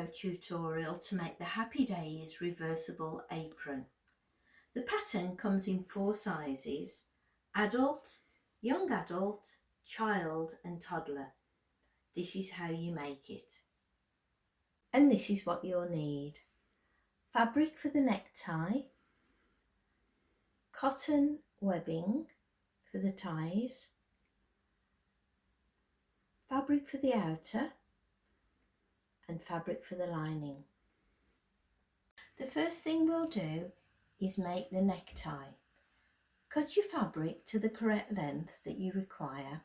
tutorial to make the Happy Days reversible apron. The pattern comes in 4 sizes: adult, young adult, child and toddler. This is how you make it. And this is what you'll need: fabric for the necktie, cotton webbing for the ties, fabric for the outer and fabric for the lining. The first thing we'll do is make the necktie. Cut your fabric to the correct length that you require.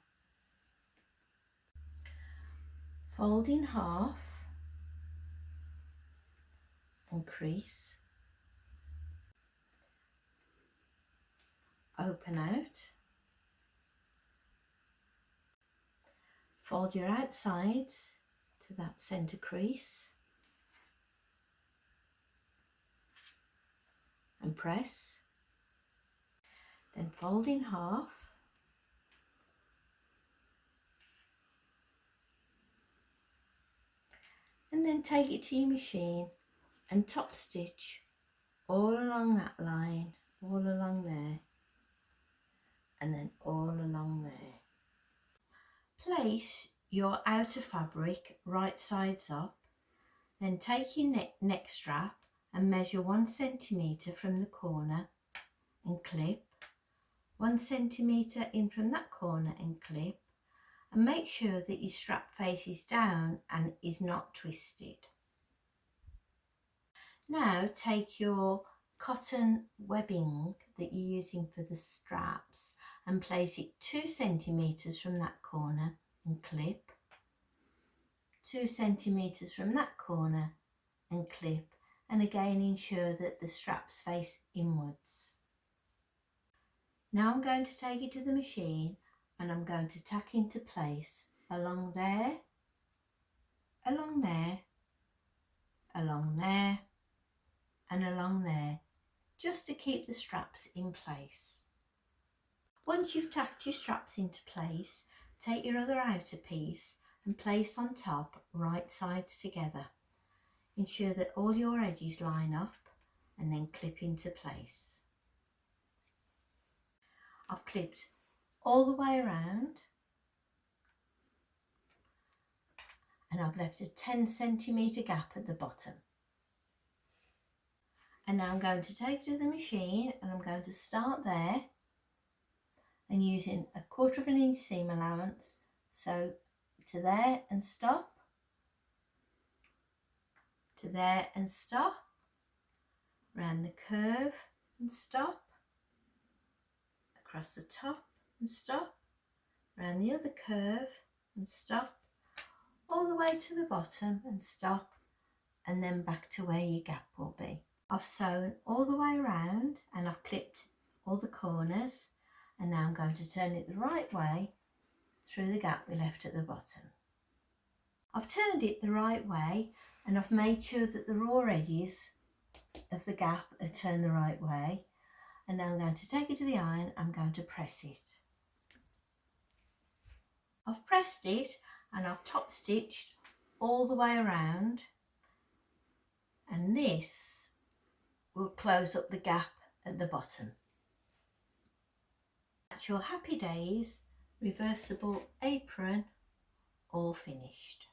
Fold in half and crease. Open out. Fold your outsides to that centre crease and press. Then fold in half. And then take it to your machine and top stitch all along that line, all along there, and then all along there. Place your outer fabric right sides up, then take your neck strap and measure 1 centimetre from the corner and clip, 1 centimetre in from that corner and clip, and make sure that your strap faces down and is not twisted. Now take your cotton webbing that you're using for the straps and place it 2 centimetres from that corner and clip, 2 centimetres from that corner and clip, and again ensure that the straps face inwards. Now I'm going to take it to the machine and I'm going to tack into place along there, along there, along there and along there, just to keep the straps in place. Once you've tacked your straps into place, take your other outer piece and place on top right sides together. Ensure that all your edges line up and then clip into place. I've clipped all the way around and I've left a 10 centimetre gap at the bottom. And now I'm going to take it to the machine and I'm going to start there and using a 1/4 inch seam allowance, so to there and stop, to there and stop, round the curve and stop, across the top and stop, round the other curve and stop, all the way to the bottom and stop, and then back to where your gap will be. I've sewn all the way around and I've clipped all the corners, and now I'm going to turn it the right way through the gap we left at the bottom. I've turned it the right way and I've made sure that the raw edges of the gap are turned the right way, and now I'm going to take it to the iron. I'm going to press it. I've pressed it and I've top stitched all the way around, and this will close up the gap at the bottom. That's your Happy Days reversible apron all finished.